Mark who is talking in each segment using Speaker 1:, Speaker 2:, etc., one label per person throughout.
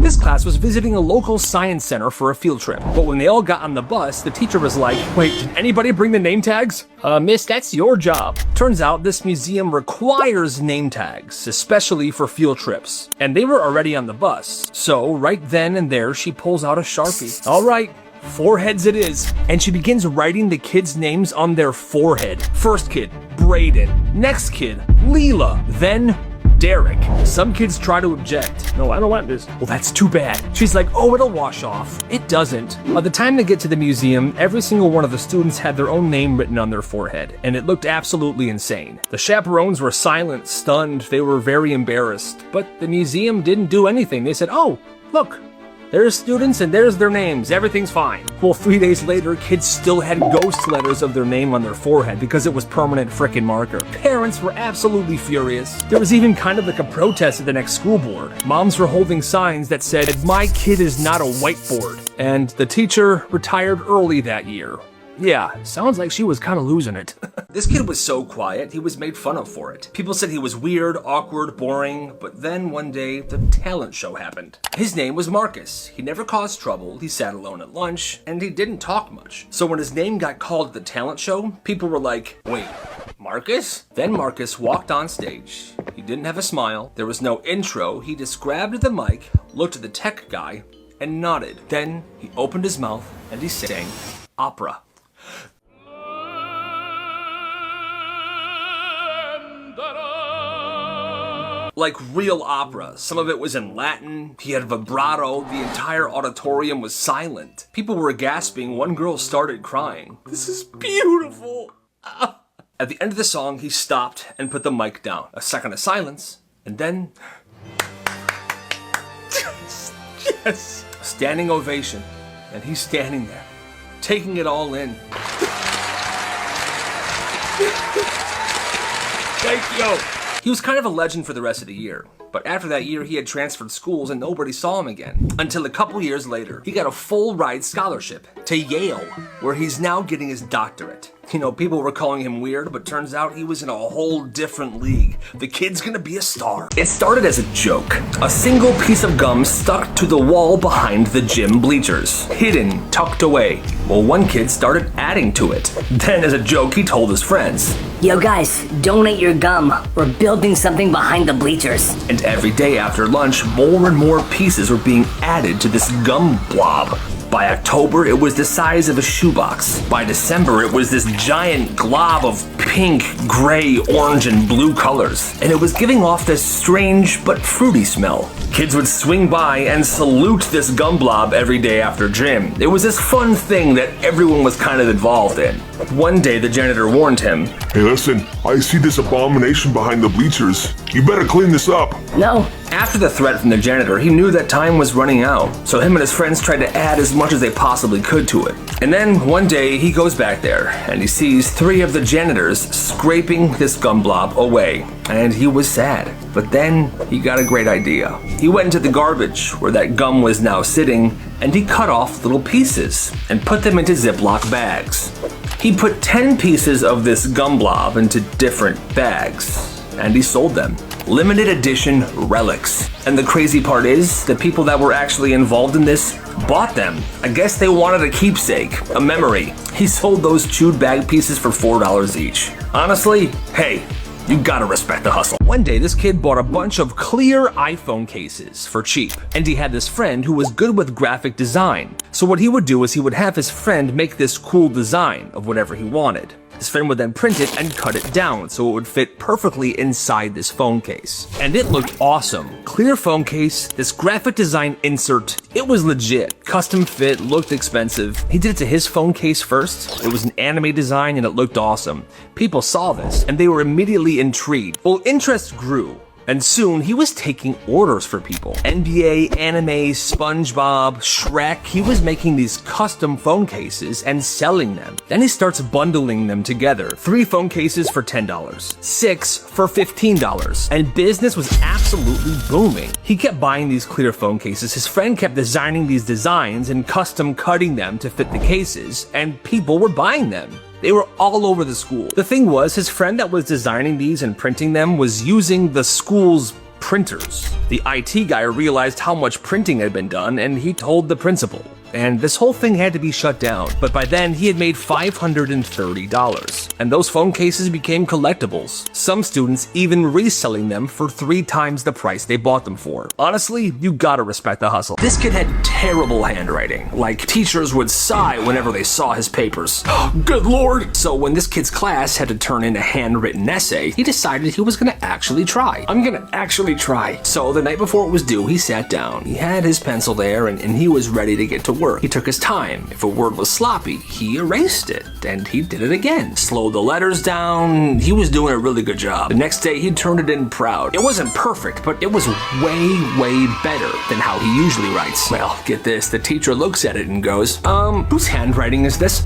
Speaker 1: This class was visiting a local science center for a field trip, but when they all got on the bus, the teacher was like, "Wait, did anybody bring the name tags?" Miss, that's your job." Turns out this museum requires name tags, especially for field trips, and they were already on the bus. So right then and there, she pulls out a Sharpie. "All right, foreheads it is," and she begins writing the kids' names on their forehead. First kid, Braden. Next kid, Leela. Then Derek. Some kids try to object. "No, I don't want this." "Well, that's too bad." She's like, "Oh, it'll wash off." It doesn't. By the time they get to the museum, every single one of the students had their own name written on their forehead, and it looked absolutely insane. The chaperones were silent, stunned. They were very embarrassed. But the museum didn't do anything. They said, "Oh, look. There's students and there's their names. Everything's fine." Well, 3 days later, kids still had ghost letters of their name on their forehead because it was permanent frickin' marker. Parents were absolutely furious. There was even kind of like a protest at the next school board. Moms were holding signs that said, "My kid is not a whiteboard." And the teacher retired early that year. Yeah, sounds like she was kind of losing it. This kid was so quiet, he was made fun of for it. People said he was weird, awkward, boring, but then one day, the talent show happened. His name was Marcus. He never caused trouble, he sat alone at lunch, and he didn't talk much. So when his name got called at the talent show, people were like, "Wait, Marcus?" Then Marcus walked on stage. He didn't have a smile, there was no intro, he just grabbed the mic, looked at the tech guy, and nodded. Then he opened his mouth and he sang opera. Like real opera. Some of it was in Latin, he had vibrato, the entire auditorium was silent. People were gasping, one girl started crying. "This is beautiful." At the end of the song, he stopped and put the mic down. A second of silence, and then... Yes! Standing ovation, and he's standing there, taking it all in. Thank you! He was kind of a legend for the rest of the year, but after that year he had transferred schools and nobody saw him again. Until a couple years later, he got a full ride scholarship to Yale, where he's now getting his doctorate. You know, people were calling him weird, but turns out he was in a whole different league. The kid's gonna be a star. It started as a joke. A single piece of gum stuck to the wall behind the gym bleachers. Hidden, tucked away. Well, one kid started adding to it. Then as a joke, he told his friends,
Speaker 2: "Yo guys, donate your gum. We're building something behind the bleachers."
Speaker 1: And every day after lunch, more and more pieces were being added to this gum blob. By October, it was the size of a shoebox. By December, it was this giant glob of pink, gray, orange, and blue colors. And it was giving off this strange but fruity smell. Kids would swing by and salute this gum blob every day after gym. It was this fun thing that everyone was kind of involved in. One day, the janitor warned him,
Speaker 3: "Hey listen, I see this abomination behind the bleachers. You better clean this up."
Speaker 2: No.
Speaker 1: After the threat from the janitor, he knew that time was running out, so him and his friends tried to add as much as they possibly could to it. And then one day he goes back there and he sees 3 of the janitors scraping this gum blob away, and he was sad. But then he got a great idea. He went into the garbage where that gum was now sitting, and he cut off little pieces and put them into Ziploc bags. He put 10 pieces of this gum blob into different bags, and he sold them. Limited edition relics. And the crazy part is, the people that were actually involved in this bought them. I guess they wanted a keepsake, a memory. He sold those chewed bag pieces for $4 each. Honestly, hey, you gotta respect the hustle. One day, this kid bought a bunch of clear iPhone cases for cheap, and he had this friend who was good with graphic design. So what he would do is he would have his friend make this cool design of whatever he wanted. His friend would then print it and cut it down so it would fit perfectly inside this phone case. And it looked awesome. Clear phone case, this graphic design insert, it was legit. Custom fit, looked expensive. He did it to his phone case first. It was an anime design and it looked awesome. People saw this and they were immediately intrigued. Well, interest grew. And soon, he was taking orders for people. NBA, anime, SpongeBob, Shrek. He was making these custom phone cases and selling them. Then he starts bundling them together. 3 phone cases for $10, 6 for $15, and business was absolutely booming. He kept buying these clear phone cases. His friend kept designing these designs and custom cutting them to fit the cases, and people were buying them. They were all over the school. The thing was, his friend that was designing these and printing them was using the school's printers. The IT guy realized how much printing had been done, and he told the principal. And this whole thing had to be shut down, but by then he had made $530. And those phone cases became collectibles, some students even reselling them for 3 times the price they bought them for. Honestly, you gotta respect the hustle. This kid had terrible handwriting, like teachers would sigh whenever they saw his papers. Good lord! So when this kid's class had to turn in a handwritten essay, he decided he was gonna actually try. I'm gonna actually try. So the night before it was due, he sat down, he had his pencil there, and he was ready to get to work. He took his time. If a word was sloppy, he erased it, and he did it again. Slowed the letters down. He was doing a really good job. The next day, he turned it in proud. It wasn't perfect, but it was way, way better than how he usually writes. Well, get this. The teacher looks at it and goes, whose handwriting is this?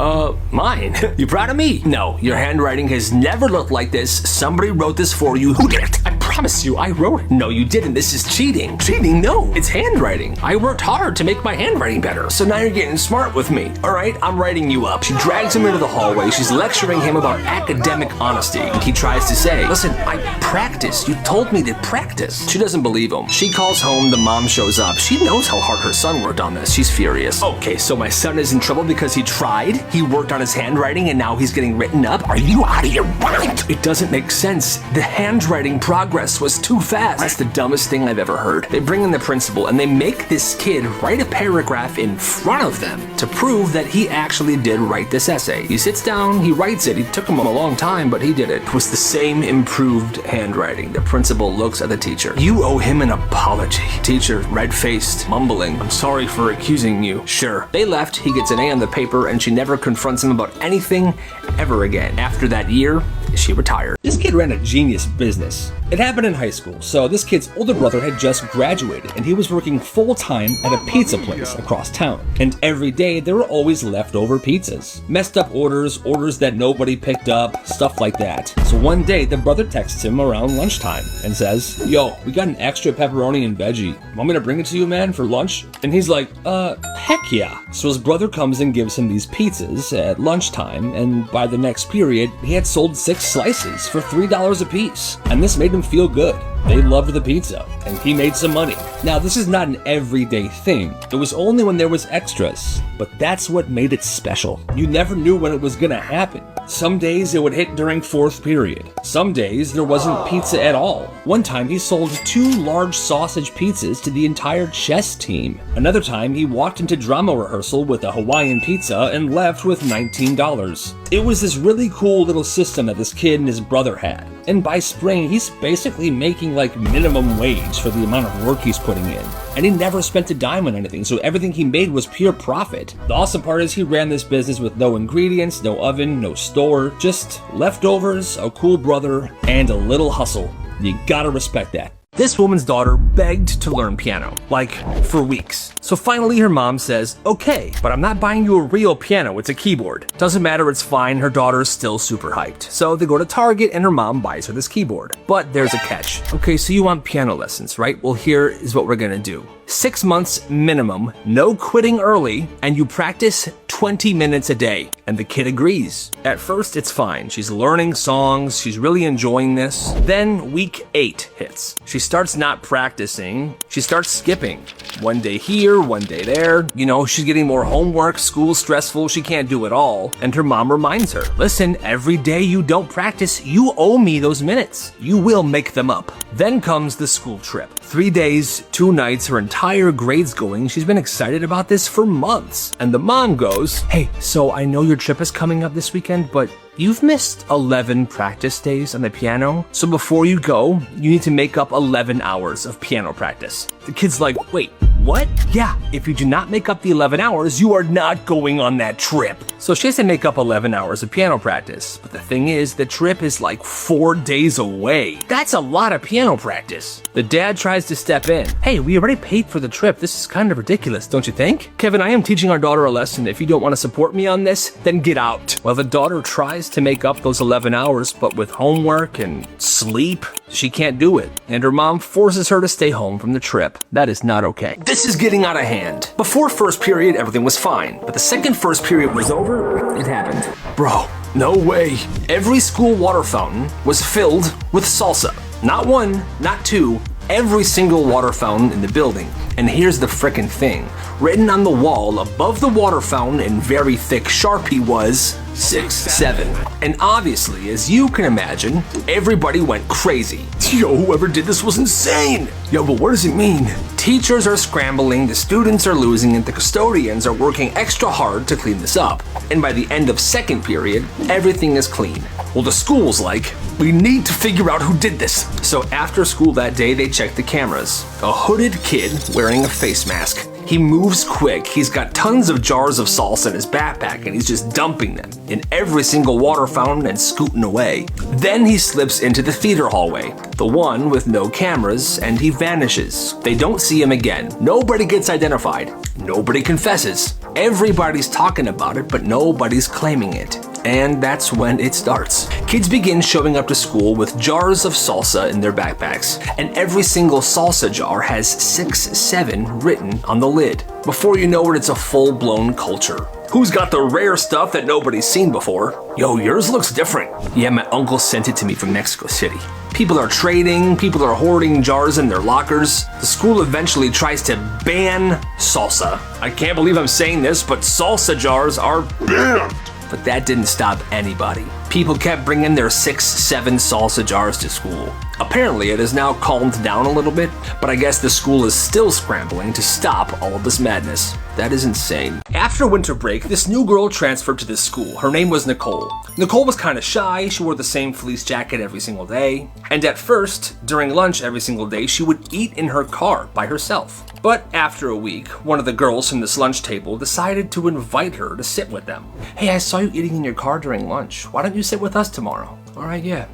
Speaker 1: Mine. You proud of me? No, your handwriting has never looked like this. Somebody wrote this for you. Who did it? I promise you, I wrote it. No, you didn't. This is cheating. Cheating? No, it's handwriting. I worked hard to make my handwriting better. So now you're getting smart with me. All right, I'm writing you up. She drags him into the hallway. She's lecturing him about academic honesty. And he tries to say, listen, I practice. You told me to practice. She doesn't believe him. She calls home. The mom shows up. She knows how hard her son worked on this. She's furious. Okay, so my son is in trouble because he tried. He worked on his handwriting and now he's getting written up. Are you out of your mind? It doesn't make sense. The handwriting progress was too fast. That's the dumbest thing I've ever heard. They bring in the principal and they make this kid write a paragraph in front of them to prove that he actually did write this essay. He sits down, he writes it. It took him a long time, but he did it. It was the same improved handwriting. The principal looks at the teacher. You owe him an apology. Teacher, red-faced, mumbling, I'm sorry for accusing you. Sure. They left, he gets an A on the paper, and she never confronts him about anything ever again. After that year, she retired. This kid ran a genius business. It happened in high school, so this kid's older brother had just graduated, and he was working full-time at a pizza place across town. And every day, there were always leftover pizzas. Messed up orders that nobody picked up, stuff like that. So one day, the brother texts him around lunchtime and says, yo, we got an extra pepperoni and veggie. Want me to bring it to you, man, for lunch? And he's like, heck yeah. So his brother comes and gives him these pizzas at lunchtime, and by the next period, he had sold 6 slices for $3 a piece. And this made him feel good. They loved the pizza, and he made some money. Now, this is not an everyday thing. It was only when there was extras, but that's what made it special. You never knew when it was gonna happen. Some days it would hit during 4th period. Some days there wasn't pizza at all. One time he sold 2 large sausage pizzas to the entire chess team. Another time he walked into drama rehearsal with a Hawaiian pizza and left with $19. It was this really cool little system that this kid and his brother had. And by spring, he's basically making like minimum wage for the amount of work he's putting in. And he never spent a dime on anything, so everything he made was pure profit. The awesome part is he ran this business with no ingredients, no oven, no store, just leftovers, a cool brother, and a little hustle. You gotta respect that. This woman's daughter begged to learn piano, like for weeks. So finally her mom says, okay, but I'm not buying you a real piano, it's a keyboard. Doesn't matter, it's fine, her daughter's still super hyped. So they go to Target and her mom buys her this keyboard. But there's a catch. Okay, so you want piano lessons, right? Well, here is what we're gonna do. 6 months minimum, no quitting early, and you practice 20 minutes a day. And the kid agrees. At first, it's fine. She's learning songs. She's really enjoying this. Then week 8 hits. She starts not practicing. She starts skipping. One day here, one day there. You know, she's getting more homework, school's stressful, she can't do it all. And her mom reminds her, listen, every day you don't practice, you owe me those minutes. You will make them up. Then comes the school trip. 3 days, 2 nights, her entire grade's going. She's been excited about this for months. And the mom goes, hey, so I know your trip is coming up this weekend, but you've missed 11 practice days on the piano. So before you go, you need to make up 11 hours of piano practice. The kid's like, wait, what? Yeah, if you do not make up the 11 hours, you are not going on that trip. So she has to make up 11 hours of piano practice. But the thing is, the trip is like 4 days away. That's a lot of piano practice. The dad tries to step in. Hey, we already paid for the trip. This is kind of ridiculous, don't you think? Kevin, I am teaching our daughter a lesson. If you don't want to support me on this, then get out. Well, the daughter tries to make up those 11 hours, but with homework and sleep, she can't do it. And her mom forces her to stay home from the trip. That is not okay. This is getting out of hand. Before first period, everything was fine. But the second first period was over, it happened. Bro, no way. Every school water fountain was filled with salsa. Not 1, not 2, every single water fountain in the building. And here's the frickin' thing. Written on the wall above the water fountain in very thick Sharpie was 6-7. And obviously, as you can imagine, everybody went crazy. Yo, whoever did this was insane! Yo, but what does it mean? Teachers are scrambling, the students are losing, and the custodians are working extra hard to clean this up. And by the end of second period, everything is clean. Well, the school's like, we need to figure out who did this. So after school that day, they checked the cameras. A hooded kid wearing a face mask. He moves quick, he's got tons of jars of salsa in his backpack and he's just dumping them in every single water fountain and scooting away. Then he slips into the theater hallway, the one with no cameras, and he vanishes. They don't see him again. Nobody gets identified. Nobody confesses. Everybody's talking about it, but nobody's claiming it. And that's when it starts. Kids begin showing up to school with jars of salsa in their backpacks, and every single salsa jar has 6-7 written on the lid. Before you know it, it's a full-blown culture. Who's got the rare stuff that nobody's seen before? Yo, yours looks different. Yeah, my uncle sent it to me from Mexico City. People are trading, people are hoarding jars in their lockers. The school eventually tries to ban salsa. I can't believe I'm saying this, but salsa jars are
Speaker 3: Banned!
Speaker 1: But that didn't stop anybody. People kept bringing their 6-7 salsa jars to school. Apparently, it has now calmed down a little bit, but I guess the school is still scrambling to stop all of this madness. That is insane. After winter break, this new girl transferred to this school. Her name was Nicole. Nicole was kind of shy, she wore the same fleece jacket every single day, and at first, during lunch every single day, she would eat in her car by herself. But after a week, one of the girls from this lunch table decided to invite her to sit with them. Hey, I saw you eating in your car during lunch. Why don't you sit with us tomorrow? All right, yeah.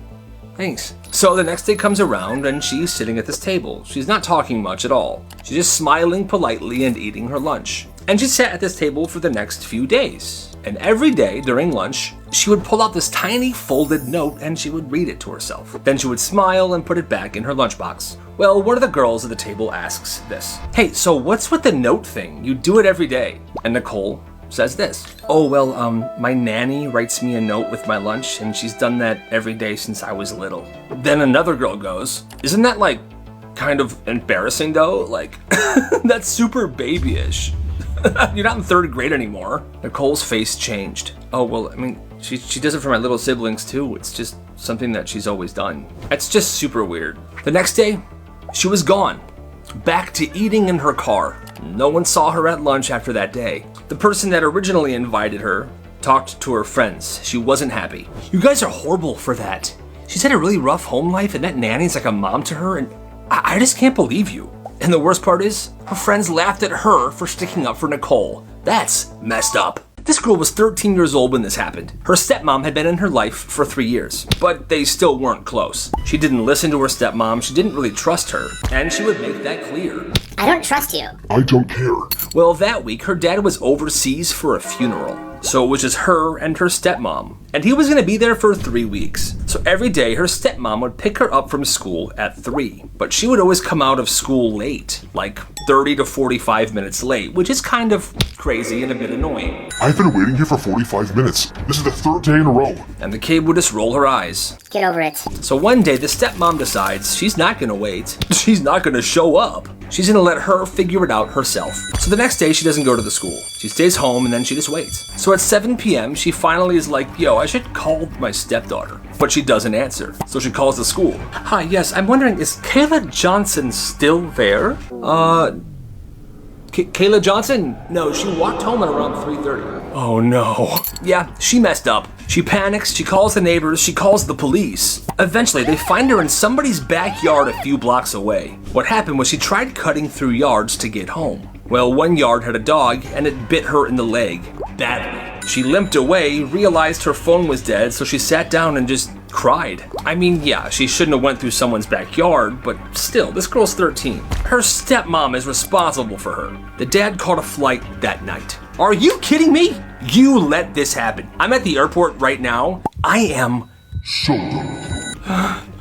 Speaker 1: Thanks. So the next day comes around and she's sitting at this table. She's not talking much at all. She's just smiling politely and eating her lunch. And she sat at this table for the next few days. And every day during lunch, she would pull out this tiny folded note and she would read it to herself. Then she would smile and put it back in her lunchbox. Well, one of the girls at the table asks this. Hey, so what's with the note thing? You do it every day. And Nicole says this. Oh, well, my nanny writes me a note with my lunch and she's done that every day since I was little. Then another girl goes, isn't that like kind of embarrassing though? Like, that's super babyish. You're not in third grade anymore. Nicole's face changed. Oh, well, I mean, she does it for my little siblings too. It's just something that she's always done. It's just super weird. The next day, she was gone. Back to eating in her car. No one saw her at lunch after that day. The person that originally invited her talked to her friends. She wasn't happy. You guys are horrible for that. She's had a really rough home life and that nanny's like a mom to her and I just can't believe you. And the worst part is, her friends laughed at her for sticking up for Nicole. That's messed up. This girl was 13 years old when this happened. Her stepmom had been in her life for 3 years, but they still weren't close. She didn't listen to her stepmom, she didn't really trust her, and she would make that clear.
Speaker 4: I don't trust you.
Speaker 3: I don't care.
Speaker 1: Well, that week, her dad was overseas for a funeral. So it was just her and her stepmom. And he was gonna be there for 3 weeks. So every day, her stepmom would pick her up from school at 3. But she would always come out of school late, like 30 to 45 minutes late, which is kind of crazy and a bit annoying.
Speaker 3: I've been waiting here for 45 minutes. This is the third day in a row.
Speaker 1: And the kid would just roll her eyes.
Speaker 4: Get over it.
Speaker 1: So one day, the stepmom decides she's not gonna wait. She's not gonna show up. She's gonna let her figure it out herself. So the next day, she doesn't go to the school. She stays home and then she just waits. So at 7 p.m., she finally is like, yo, I should call my stepdaughter. But she doesn't answer. So she calls the school. Hi, yes, I'm wondering, is Kayla Johnson still there? Kayla Johnson? No, she walked home at around 3:30. Oh no. Yeah, she messed up. She panics, she calls the neighbors, she calls the police. Eventually, they find her in somebody's backyard a few blocks away. What happened was she tried cutting through yards to get home. Well, one yard had a dog and it bit her in the leg. Badly. She limped away, realized her phone was dead, so she sat down and just cried. I mean, yeah, she shouldn't have went through someone's backyard, but still, this girl's 13. Her stepmom is responsible for her. The dad caught a flight that night. Are you kidding me? You let this happen. I'm at the airport right now. I am
Speaker 3: So done.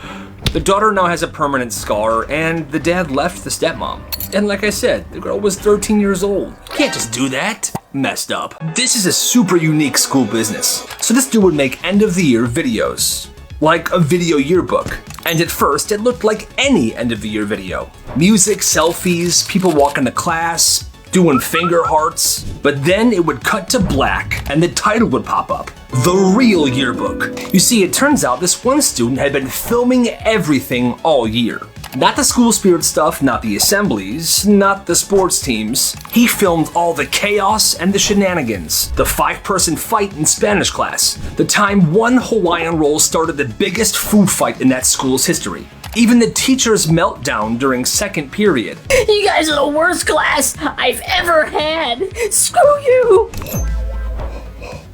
Speaker 1: The daughter now has a permanent scar, and the dad left the stepmom. And like I said, the girl was 13 years old. You can't just do that. Messed up. This is a super unique school business. So this dude would make end of the year videos. like a video yearbook. And at first, it looked like any end-of-the-year video. Music, selfies, people walking to class, doing finger hearts. But then it would cut to black, and the title would pop up. The Real Yearbook. You see, it turns out this one student had been filming everything all year. Not the school spirit stuff, not the assemblies, not the sports teams. He filmed all the chaos and the shenanigans. The 5-person fight in Spanish class. The time one Hawaiian roll started the biggest food fight in that school's history. Even the teacher's meltdown during second period.
Speaker 2: You guys are the worst class I've ever had. Screw you.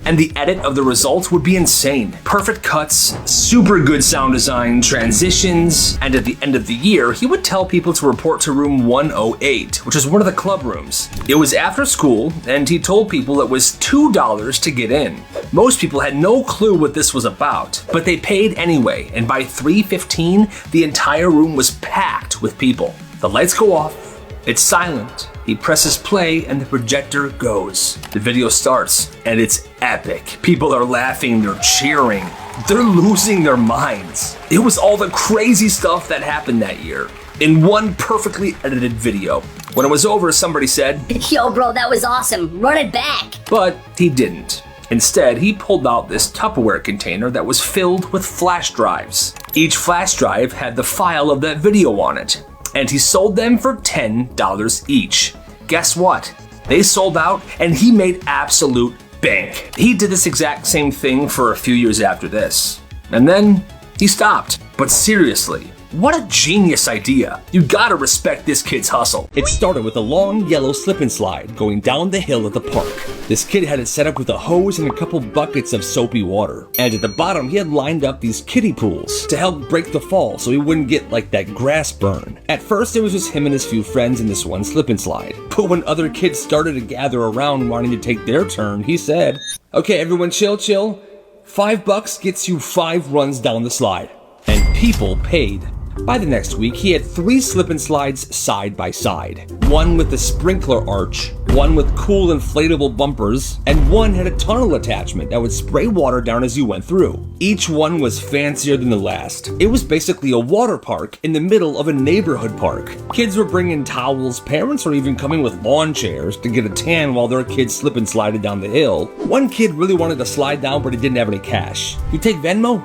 Speaker 1: And the edit of the results would be insane. Perfect cuts, super good sound design, transitions, and at the end of the year, he would tell people to report to room 108, which is one of the club rooms. It was after school, and he told people it was $2 to get in. Most people had no clue what this was about, but they paid anyway, and by 3:15, the entire room was packed with people. The lights go off, it's silent. He presses play and the projector goes. The video starts and it's epic. People are laughing, they're cheering, they're losing their minds. It was all the crazy stuff that happened that year in one perfectly edited video. When it was over, somebody said,
Speaker 2: Yo, bro, that was awesome. Run it back.
Speaker 1: But he didn't. Instead, he pulled out this Tupperware container that was filled with flash drives. Each flash drive had the file of that video on it. And he sold them for $10 each. Guess what? They sold out and he made absolute bank. He did this exact same thing for a few years after this. And then he stopped. But seriously, what a genius idea. You gotta respect this kid's hustle. It started with a long yellow slip and slide going down the hill at the park. This kid had it set up with a hose and a couple buckets of soapy water. And at the bottom, he had lined up these kiddie pools to help break the fall so he wouldn't get like that grass burn. At first, it was just him and his few friends in this one slip and slide. But when other kids started to gather around wanting to take their turn, he said, okay, everyone chill. $5 gets you 5 runs down the slide. And people paid. By the next week, he had 3 slip and slides side by side. One with a sprinkler arch, one with cool inflatable bumpers, and one had a tunnel attachment that would spray water down as you went through. Each one was fancier than the last. It was basically a water park in the middle of a neighborhood park. Kids were bringing towels, parents were even coming with lawn chairs to get a tan while their kids slip and slided down the hill. One kid really wanted to slide down, but he didn't have any cash. You take Venmo?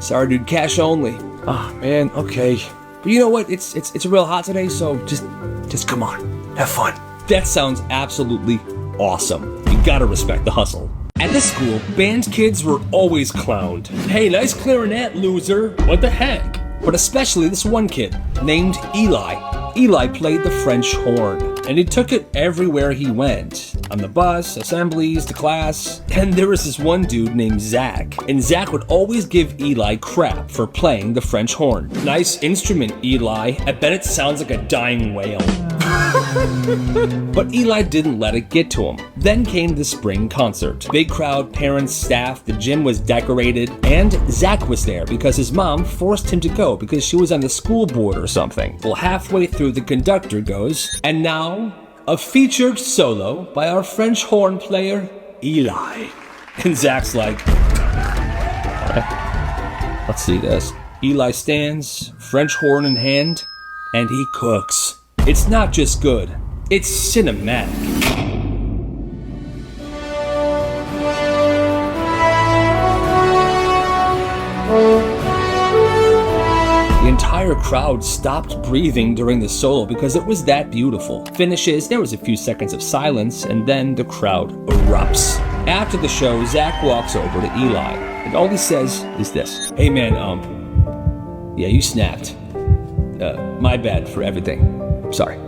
Speaker 1: Sorry dude, cash only. Oh man, okay. But you know what? It's real hot today, so just come on. Have fun. That sounds absolutely awesome. You gotta respect the hustle. At this school, band kids were always clowned. Hey, nice clarinet, loser. What the heck? But especially this one kid named Eli. Eli played the French horn, and he took it everywhere he went. On the bus, assemblies, to class. And there was this one dude named Zach, and Zach would always give Eli crap for playing the French horn. Nice instrument, Eli. I bet it sounds like a dying whale. But Eli didn't let it get to him. Then came the spring concert. Big crowd, parents, staff, the gym was decorated, and Zach was there because his mom forced him to go because she was on the school board or something. Well, halfway through, the conductor goes, and now, a featured solo by our French horn player, Eli. And Zach's like, let's see this. Eli stands, French horn in hand, and he cooks. It's not just good, it's cinematic. The entire crowd stopped breathing during the solo because it was that beautiful. Finishes, there was a few seconds of silence, and then the crowd erupts. After the show, Zach walks over to Eli, and all he says is this. Hey man, yeah, you snapped. My bad for everything. Sorry.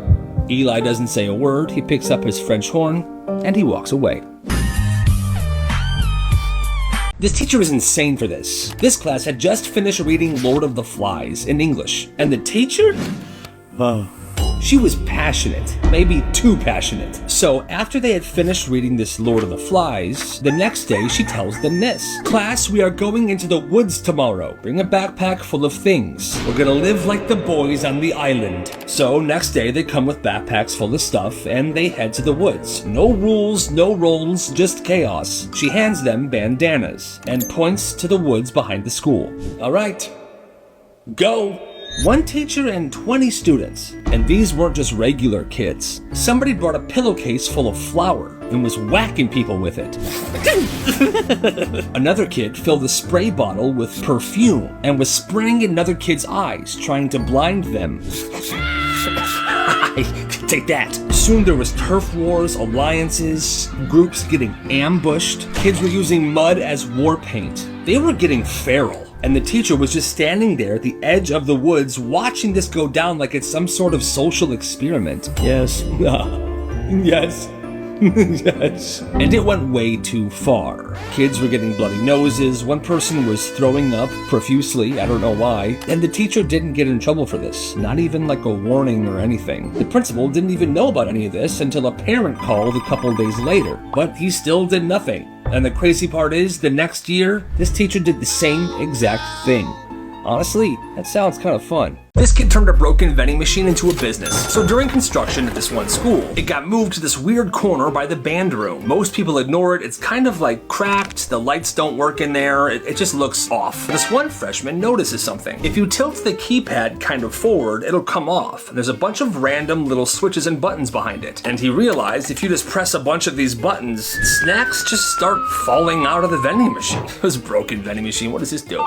Speaker 1: Eli doesn't say a word, he picks up his French horn, and he walks away. This teacher is insane for this. This class had just finished reading Lord of the Flies in English, and the teacher? She was passionate, maybe too passionate. So after they had finished reading this Lord of the Flies, the next day she tells them this. Class, we are going into the woods tomorrow. Bring a backpack full of things. We're gonna live like the boys on the island. So next day they come with backpacks full of stuff and they head to the woods. No rules, no roles, just chaos. She hands them bandanas and points to the woods behind the school. All right, go. One teacher and 20 students, and these weren't just regular kids. Somebody brought a pillowcase full of flour and was whacking people with it. Another kid filled a spray bottle with perfume and was spraying in another kid's eyes, trying to blind them. Take that. Soon there was turf wars, alliances, groups getting ambushed. Kids were using mud as war paint. They were getting feral. And the teacher was just standing there at the edge of the woods watching this go down like it's some sort of social experiment. Yes. Yes. Yes. And it went way too far. Kids were getting bloody noses, one person was throwing up profusely, I don't know why, and the teacher didn't get in trouble for this, not even like a warning or anything. The principal didn't even know about any of this until a parent called a couple days later, but he still did nothing. And the crazy part is, the next year, this teacher did the same exact thing. Honestly, that sounds kind of fun. This kid turned a broken vending machine into a business. So during construction at this one school, it got moved to this weird corner by the band room. Most people ignore it. It's kind of like cracked. The lights don't work in there. It just looks off. This one freshman notices something. If you tilt the keypad kind of forward, it'll come off. There's a bunch of random little switches and buttons behind it. And he realized if you just press a bunch of these buttons, snacks just start falling out of the vending machine. It was a broken vending machine. What does this do?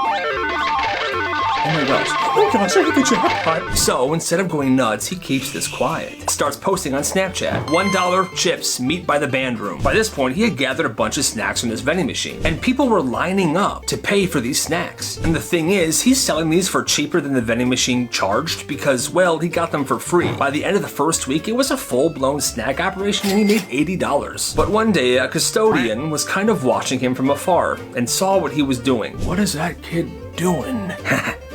Speaker 1: Oh my gosh. Oh gosh, I hit the jackpot. So instead of going nuts, he keeps this quiet. Starts posting on Snapchat. $1 chips, meet by the band room. By this point, he had gathered a bunch of snacks from his vending machine. And people were lining up to pay for these snacks. And the thing is, he's selling these for cheaper than the vending machine charged because, well, he got them for free. By the end of the first week, it was a full-blown snack operation and he made $80. But one day, a custodian was kind of watching him from afar and saw what he was doing. What is that kid doing?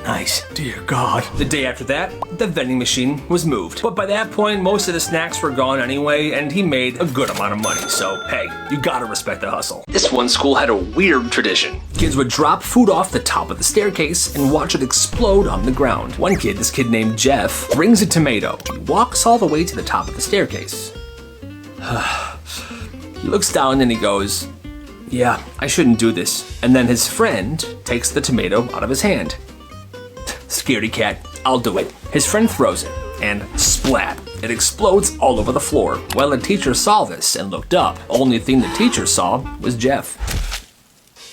Speaker 1: Nice. Dear God. The day after that, the vending machine was moved. But by that point, most of the snacks were gone anyway, and he made a good amount of money. So, hey, you gotta respect the hustle. This one school had a weird tradition. Kids would drop food off the top of the staircase and watch it explode on the ground. One kid, this kid named Jeff, brings a tomato. He walks all the way to the top of the staircase. He looks down and he goes, yeah, I shouldn't do this. And then his friend takes the tomato out of his hand. Scaredy cat, I'll do it. His friend throws it, and splat, it explodes all over the floor. Well, the teacher saw this and looked up. Only thing the teacher saw was Jeff.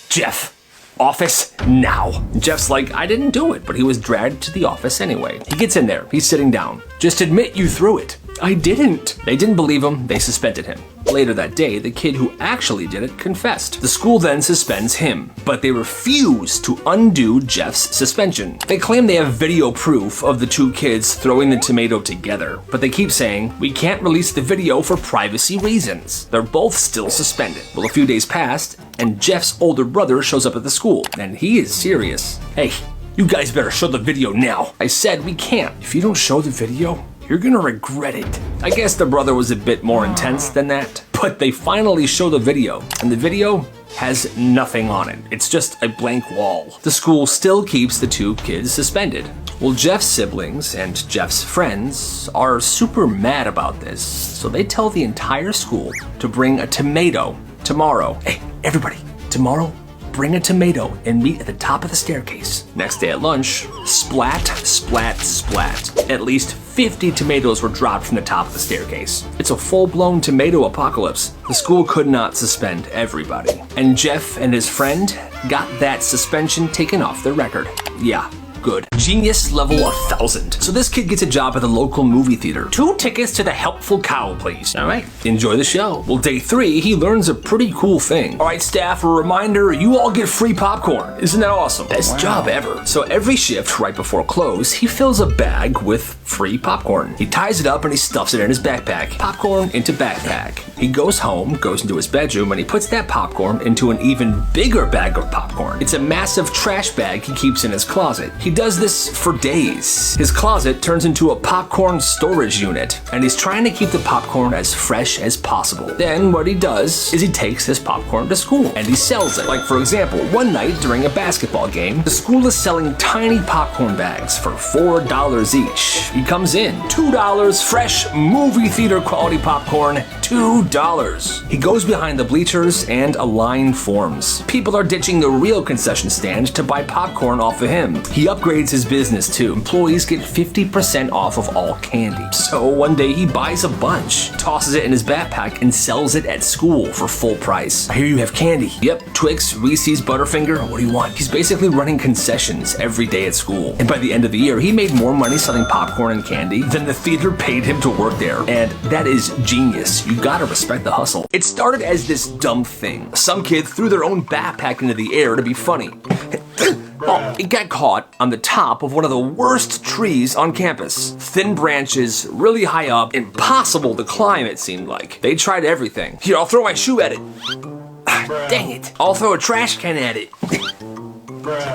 Speaker 1: Jeff, office now. Jeff's like, I didn't do it, but he was dragged to the office anyway. He gets in there, he's sitting down. Just admit you threw it. I didn't. They didn't believe him, they suspended him. Later that day, the kid who actually did it confessed. The school then suspends him, but they refuse to undo Jeff's suspension. They claim they have video proof of the two kids throwing the tomato together, but they keep saying, we can't release the video for privacy reasons. They're both still suspended. Well, a few days passed, and Jeff's older brother shows up at the school, and he is serious. Hey, you guys better show the video now. I said we can't. If you don't show the video, you're gonna regret it. I guess the brother was a bit more intense than that, but they finally show the video, and the video has nothing on it. It's just a blank wall. The school still keeps the two kids suspended. Well, Jeff's siblings and Jeff's friends are super mad about this, so they tell the entire school to bring a tomato tomorrow. Hey, everybody, tomorrow, bring a tomato and meet at the top of the staircase. Next day at lunch, splat, splat, splat. At least 50 tomatoes were dropped from the top of the staircase. It's a full-blown tomato apocalypse. The school could not suspend everybody. And Jeff and his friend got that suspension taken off their record. Yeah. Good. Genius level 1,000. So this kid gets a job at the local movie theater. 2 tickets to the Helpful Cow, please. All right, enjoy the show. Well, day 3, he learns a pretty cool thing. All right, staff, a reminder, you all get free popcorn. Isn't that awesome? Best job ever. So every shift, right before close, he fills a bag with free popcorn. He ties it up and he stuffs it in his backpack. Popcorn into backpack. He goes home, goes into his bedroom, and he puts that popcorn into an even bigger bag of popcorn. It's a massive trash bag he keeps in his closet. He He does this for days. His closet turns into a popcorn storage unit, and he's trying to keep the popcorn as fresh as possible. Then what he does is he takes his popcorn to school and he sells it. Like for example, one night during a basketball game, the school is selling tiny popcorn bags for $4 each. He comes in, $2, fresh movie theater quality popcorn, $2. He goes behind the bleachers and a line forms. People are ditching the real concession stand to buy popcorn off of him. He upgrades his business too. Employees get 50% off of all candy. So one day he buys a bunch, tosses it in his backpack, and sells it at school for full price. I hear you have candy. Yep, Twix, Reese's, Butterfinger, what do you want? He's basically running concessions every day at school. And by the end of the year, he made more money selling popcorn and candy than the theater paid him to work there. And that is genius. You gotta respect the hustle. It started as this dumb thing. Some kid threw their own backpack into the air to be funny. Oh, it got caught on the top of one of the worst trees on campus. Thin branches, really high up, impossible to climb it seemed like. They tried everything. Here, I'll throw my shoe at it. Dang it. I'll throw a trash can at it.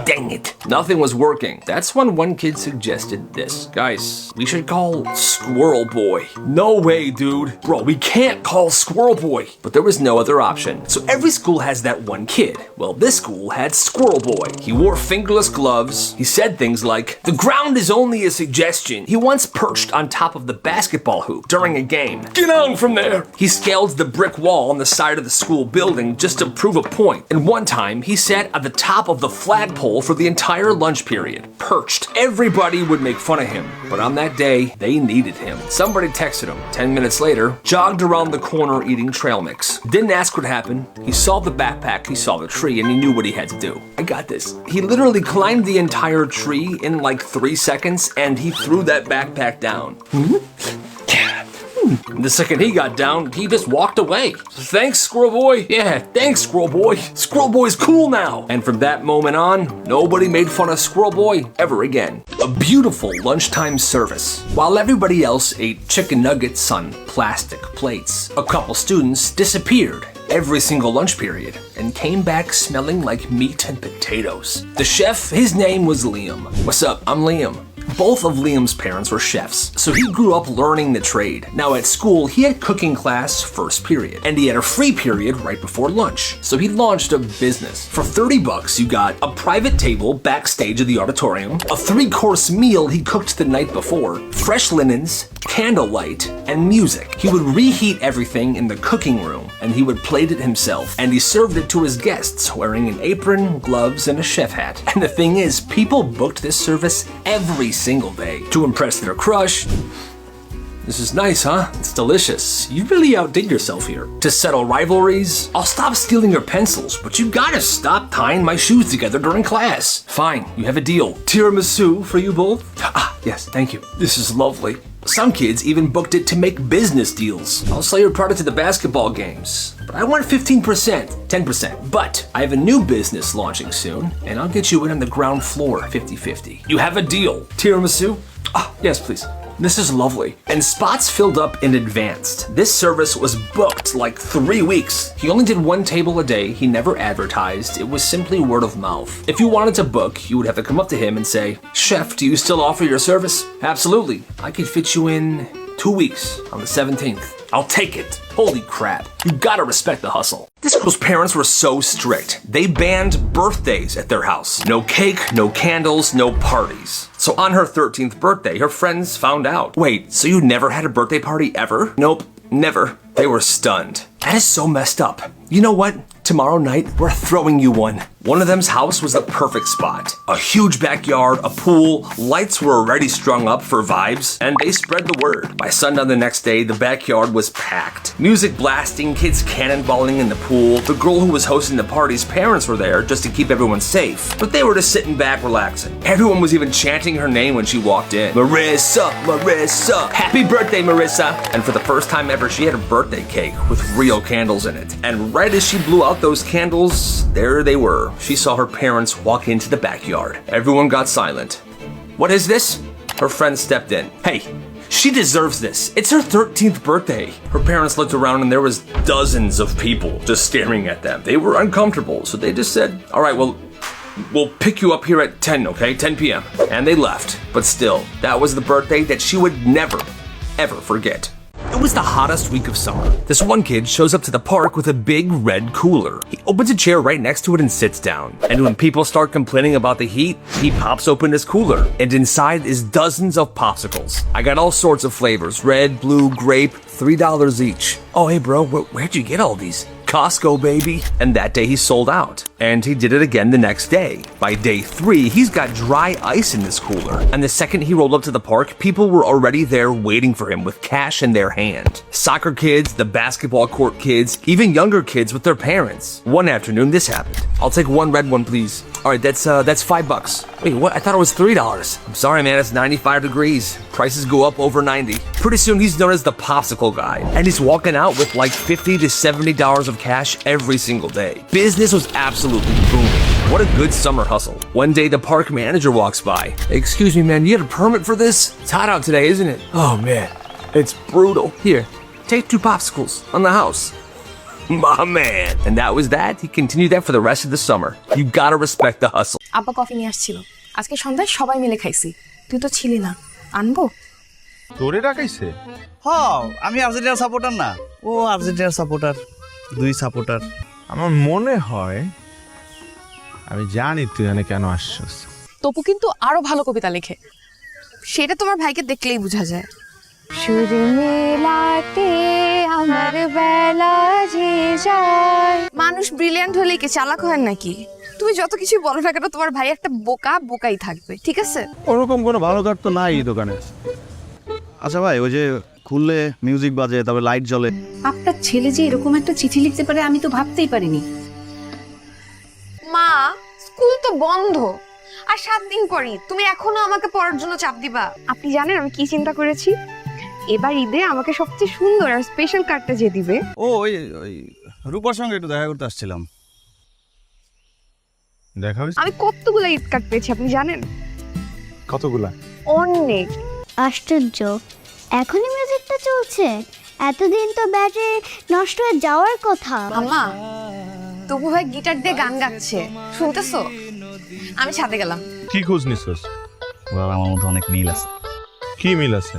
Speaker 1: Dang it. Nothing was working. That's when one kid suggested this. Guys, we should call Squirrel Boy. No way, dude. Bro, we can't call Squirrel Boy. But there was no other option. So every school has that one kid. Well, this school had Squirrel Boy. He wore fingerless gloves. He said things like, "The ground is only a suggestion." He once perched on top of the basketball hoop during a game. "Get on from there." He scaled the brick wall on the side of the school building just to prove a point. And one time, he sat at the top of the flagpole for the entire lunch period, perched. Everybody would make fun of him, but on that day, they needed him. Somebody texted him. 10 minutes later, jogged around the corner eating trail mix. Didn't ask what happened. He saw the backpack, he saw the tree, and he knew what he had to do. I got this. He literally climbed the entire tree in like 3 seconds, and he threw that backpack down. The second he got down, he just walked away. Thanks, Squirrel Boy. Yeah, thanks, Squirrel Boy. Squirrel Boy's cool now. And from that moment on, nobody made fun of Squirrel Boy ever again. A beautiful lunchtime service. While everybody else ate chicken nuggets on plastic plates, a couple students disappeared every single lunch period and came back smelling like meat and potatoes. The chef, his name was Liam. What's up? I'm Liam. Both of Liam's parents were chefs, so he grew up learning the trade. Now at school, he had cooking class first period, and he had a free period right before lunch. So he launched a business. For $30, you got a private table backstage of the auditorium, a 3-course meal he cooked the night before, fresh linens, candlelight, and music. He would reheat everything in the cooking room, and he would plate it himself, and he served it to his guests wearing an apron, gloves, and a chef hat. And the thing is, people booked this service every single day to impress their crush. This is nice, huh? It's delicious. You really outdid yourself here. To settle rivalries, I'll stop stealing your pencils, but you gotta stop tying my shoes together during class. Fine, you have a deal. Tiramisu for you both? Ah, yes, thank you. This is lovely. Some kids even booked it to make business deals. I'll sell your product to the basketball games, but I want 15%, 10%. But I have a new business launching soon, and I'll get you in on the ground floor 50-50. You have a deal. Tiramisu? Ah, yes, please. This is lovely. And spots filled up in advance. This service was booked like 3 weeks. He only did 1 table a day. He never advertised. It was simply word of mouth. If you wanted to book, you would have to come up to him and say, "Chef, do you still offer your service?" "Absolutely. I could fit you in 2 weeks on the 17th. I'll take it. Holy crap. You gotta respect the hustle. This girl's parents were so strict. They banned birthdays at their house. No cake, no candles, no parties. So on her 13th birthday, her friends found out. Wait, so you never had a birthday party ever? Nope, never. They were stunned. That is so messed up. You know what? Tomorrow night, we're throwing you one. One of them's house was the perfect spot. A huge backyard, a pool, lights were already strung up for vibes, and they spread the word. By sundown the next day, the backyard was packed. Music blasting, kids cannonballing in the pool. The girl who was hosting the party's parents were there just to keep everyone safe, but they were just sitting back relaxing. Everyone was even chanting her name when she walked in. Marissa, Marissa, happy birthday, Marissa. And for the first time ever, she had a birthday cake with real candles in it. And right as she blew out those candles, there they were. She saw her parents walk into the backyard. Everyone got silent. What is this? Her friend stepped in. Hey, she deserves this. It's her 13th birthday. Her parents looked around and there was dozens of people just staring at them. They were uncomfortable, so they just said, all right, well, We'll pick you up here at 10, okay? 10 p.m. And they left. But still, that was the birthday that she would never, ever forget. It was the hottest week of summer. This one kid shows up to the park with a big red cooler. He opens a chair right next to it and sits down. And when people start complaining about the heat, he pops open his cooler. And inside is dozens of popsicles. I got all sorts of flavors. Red, blue, grape, $3 each. Oh, hey bro, where'd you get all these? Costco, baby. And that day he sold out. And he did it again the next day. By day 3, he's got dry ice in this cooler. And the second he rolled up to the park, people were already there waiting for him with cash in their hand. Soccer kids, the basketball court kids, even younger kids with their parents. One afternoon, this happened. I'll take one red one, please. All right, that's $5. Wait, what? I thought it was $3. I'm sorry, man, it's 95 degrees. Prices go up over 90. Pretty soon, he's known as the popsicle guy. And he's walking out with like $50 to $70 of cash every single day. Business was absolutely booming. What a good summer hustle. One day, the park manager walks by. Excuse me, man, you had a permit for this? It's hot out today, isn't it? Oh, man, it's brutal. Here, take 2 popsicles on the house. My man. And that was that. He continued that for the rest of the summer. You gotta respect the hustle.
Speaker 4: আব্বা coffee নিয়ে আসছিল আজকে সন্ধ্যায় সবাই মিলে খাইছি তুই তো ছিলি না আনবো
Speaker 5: তোরে ডাকাইছে?
Speaker 6: আমি আর্জেন্টিনার সাপোর্টার না, ও আর্জেন্টিনার সাপোর্টার, 2 সাপোর্টার।
Speaker 5: আমার মনে হয় আমি জানি তুই এখানে কেন আসছিস।
Speaker 4: তপু কিন্তু আরো ভালো কবিতা লেখে, সেটা তোমার ভাইকে দেখলেই বোঝা যায়। সুর মেলাতে আমার বেলা যে যায়। মানুষ ব্রিলিয়ান্ট হলে কি চালাক হয় নাকি? তুমি যত কিছু বলো না কেন, তোমার ভাই একটা বোকাই থাকবে, ঠিক আছে?
Speaker 6: ওরকম কোনো ভালো কার্ড তো নাই এই দোকানে। আচ্ছা ভাই, ওই যে খুললে মিউজিক বাজে, তবে লাইট জ্বলে।
Speaker 7: আপনার ছেলে যে এরকম একটা চিঠি লিখতে পারে আমি তো ভাবতেই পারিনি।
Speaker 4: মা, স্কুল তো বন্ধ আর 7 দিন পরই তুমি এখনো আমাকে পড়ার জন্য চাপ দিবা? আপনি জানেন আমি কি চিন্তা করেছি? এবার ঈদে আমাকে সবচেয়ে সুন্দর আর স্পেশাল কার্ডটা যে দিবে।
Speaker 6: ওই রূপার সঙ্গে একটু দেখা করতে আসছিলাম।
Speaker 5: দেখা হয়েছে?
Speaker 4: আমি কতগুলো ঈদ কার্ড পেয়েছি আপনি জানেন?
Speaker 5: কতগুলা?
Speaker 4: অনেক।
Speaker 8: আশ্চর্য, এখনই মিউজিকটা চলছে? এতদিন তো ব্যাটারি নষ্ট হয়ে যাওয়ার কথা।
Speaker 4: আম্মা, তবু ভাই গিটার দিয়ে গান গাচ্ছে, শুনতেছো? আমি ছাদে গেলাম।
Speaker 5: কি খোঁজ নিছিস?
Speaker 6: আমার মধ্যে অনেক মিল আছে।
Speaker 5: কি মিল আছে?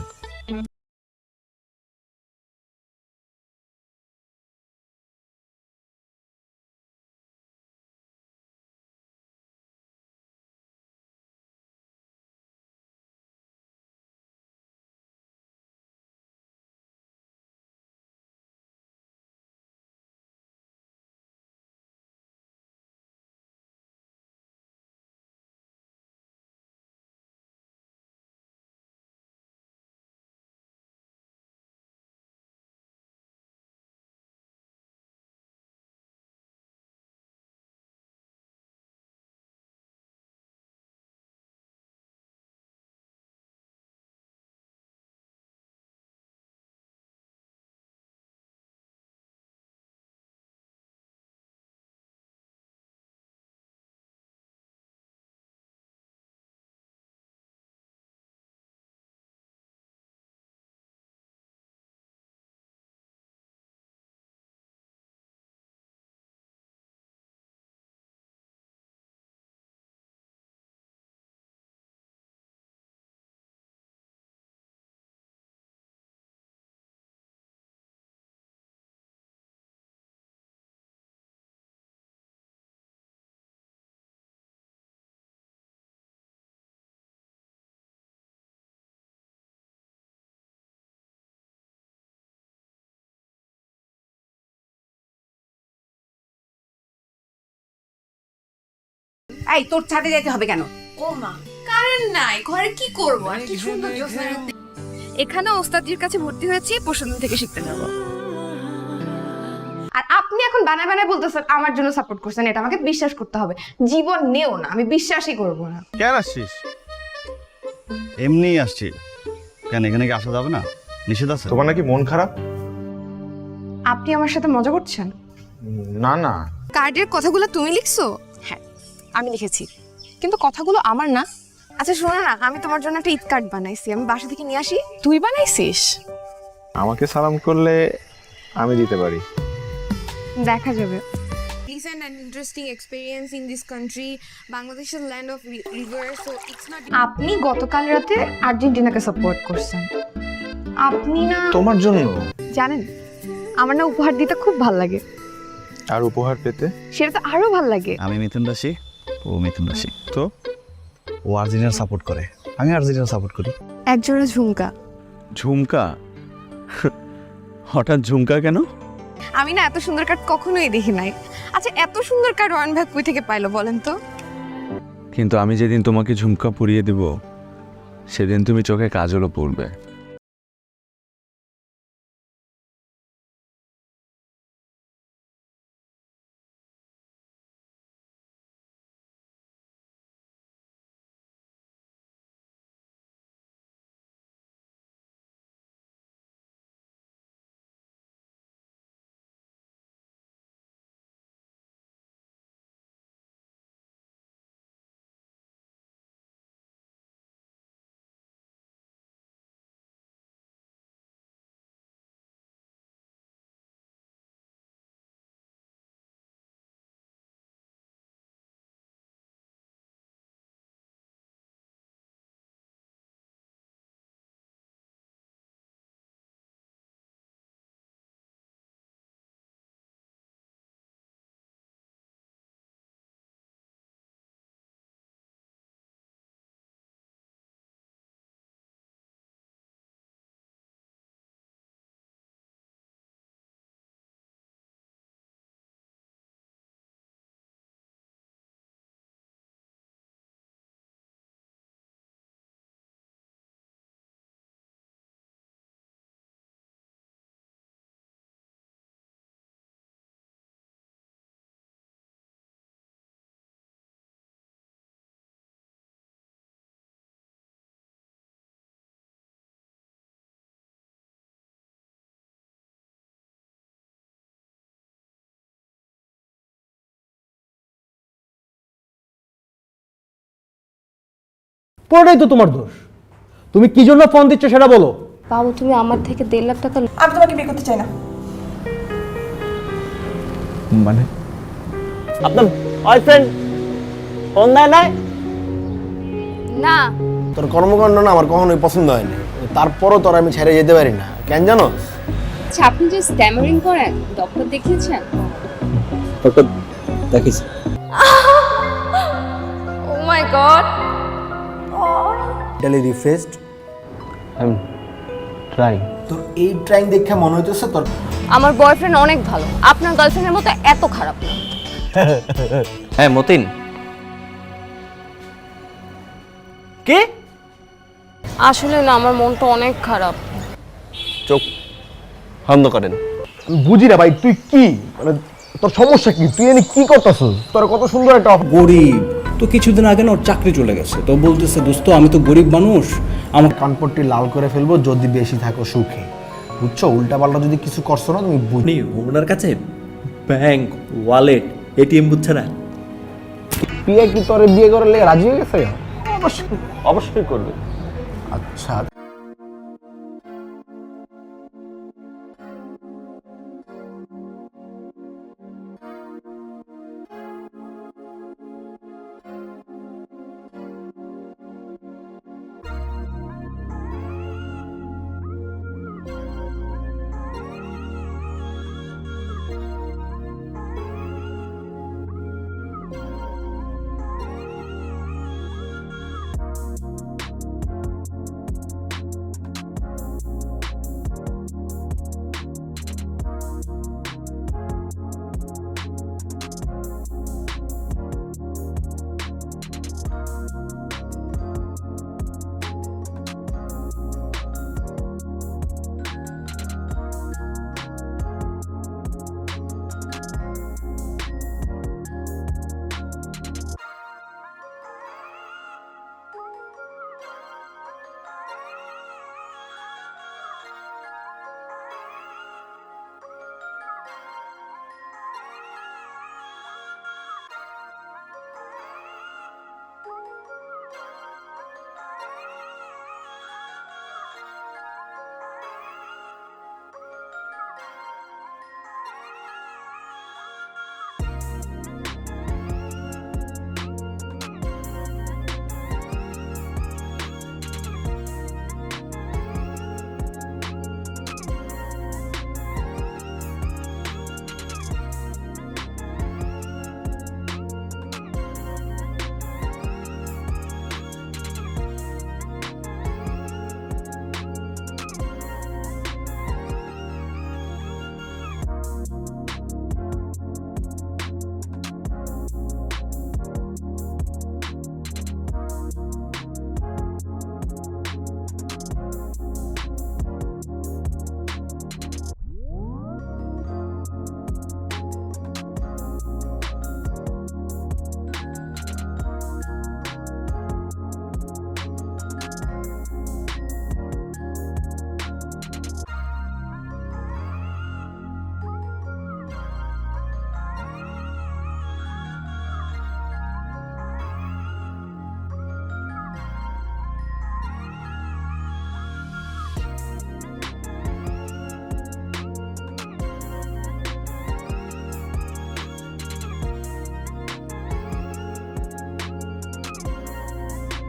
Speaker 7: এই তোর ছাদে যেতে হবে কেন?
Speaker 4: ও মা, কারেন্ট নাই, ঘরে কি করব? আর কি সুন্দর জ্যোৎস্না। এখানে ওস্তাদের কাছে ভর্তি হয়েছি পরশুদিন থেকে শিখতে যাব। আর আপনি এখন বানায় বানায় বলতেছেন আমার জন্য সাপোর্ট করছেন, এটা আমাকে বিশ্বাস করতে হবে। জীবন নেও না, আমি বিশ্বাসই করব না।
Speaker 5: কেন আসছিস?
Speaker 6: এমনি আসছি। কেন, এখানে কি আসা যাবে না? নিষেধ আছে?
Speaker 5: তোমার নাকি মন খারাপ?
Speaker 4: আপনি আমার সাথে মজা করছেন?
Speaker 5: না না।
Speaker 4: কার্ডের কথাগুলো তুমি লিখছো? হ্যাঁ, আমি লিখেছি, কিন্তু কথাগুলো আমার না। আচ্ছা শোনো না, আমি তোমার জন্য একটা ঈদ কার্ড বানাইছি, আমি বাসা থেকে নিয়ে আসি। তুই বানাইছিস?
Speaker 5: আমাকে সালাম করলে আমি দিতে পারি।
Speaker 4: দেখা যাবে। Please recent and interesting experience in this country. Bangladesh is a land of rivers, so it's not. আপনি গতকাল রাতে আর্জেন্টিনাকে সাপোর্ট করছেন। আপনি না
Speaker 6: তোমার জন্য
Speaker 4: জানেন আমার না উপহার দিতে খুব ভালো লাগে।
Speaker 6: আর উপহার পেতে
Speaker 4: সেটা তো আরো ভালো লাগে।
Speaker 6: আমি মিথুন রাশি, ও মিথুন রাশি। তো ও আর্জেন্টিনা সাপোর্ট করে, আমি আর্জেন্টিনা সাপোর্ট করি।
Speaker 4: একজোড়া ঝুমকা।
Speaker 6: ঝুমকা? হঠাৎ ঝুমকা কেন?
Speaker 4: আমি না এত সুন্দর কার্ড কখনোই দেখি নাই। আচ্ছা এত সুন্দর কার্ড ওয়ান ভাই কই থেকে পাইলো বলেন তো?
Speaker 5: কিন্তু আমি যেদিন তোমাকে ঝুমকা পরিয়ে দেব সেদিন তুমি চোখে কাজলও পরবে।
Speaker 9: পুরোটাই তো তোমার দোষ। তুমি কি জন্য ফোন দিচ্ছ সেটা বলো।
Speaker 10: বাবু তুমি আমার থেকে 1.5 লাখ টাকা।
Speaker 7: আমি তোমাকে বিয়ে করতে চাই না।
Speaker 6: মানে
Speaker 9: আপনার বয়ফ্রেন্ড ফোন দেয় নাই?
Speaker 4: না
Speaker 9: তোর কর্মকাণ্ড না আমার কখনোই পছন্দ হয়নি, তারপরও তোর আমি ছেড়ে যেতে পারি না। কেন জানো?
Speaker 10: আচ্ছা আপনি যে স্ট্যামারিং করেন ডক্টর দেখিয়েছেন?
Speaker 9: ডক্টর দেখিস।
Speaker 4: Oh my god
Speaker 9: daily refreshed I am trying. তোর এই ট্রাইং দেখে মনে হইতেছে তোর
Speaker 10: আমার বয়ফ্রেন্ড অনেক ভালো, আপনার গার্লফ্রেন্ডের মতো এত খারাপ না।
Speaker 9: হ্যাঁ মতিন কি?
Speaker 10: আসলে না আমার মনটা অনেক খারাপ।
Speaker 9: চোখ বন্ধ করেন। বুঝি না ভাই তুই কি মানে তোর সমস্যা কি? তুই এনে কি করতেছিস? তোর কত সুন্দর একটা
Speaker 11: গরিব তো কিছুদিন আগে না ওর চাকরি চলে গেছে, তো বলতেছে দোস্ত আমি তো গরিব মানুষ, আমার
Speaker 9: কানপট্টি লাল করে ফেলবো যদি বেশি থাকো সুখে, বুঝছো? উল্টা পাল্টা যদি কিছু করছো না তুমি বুঝি।
Speaker 11: ওনার কাছে ব্যাংক ওয়ালেট এটিএম বুঝছে না।
Speaker 9: পিয়া কি তোরে বিয়ে করে রাজি হয়ে গেছে? অবশ্যই অবশ্যই করবে। আচ্ছা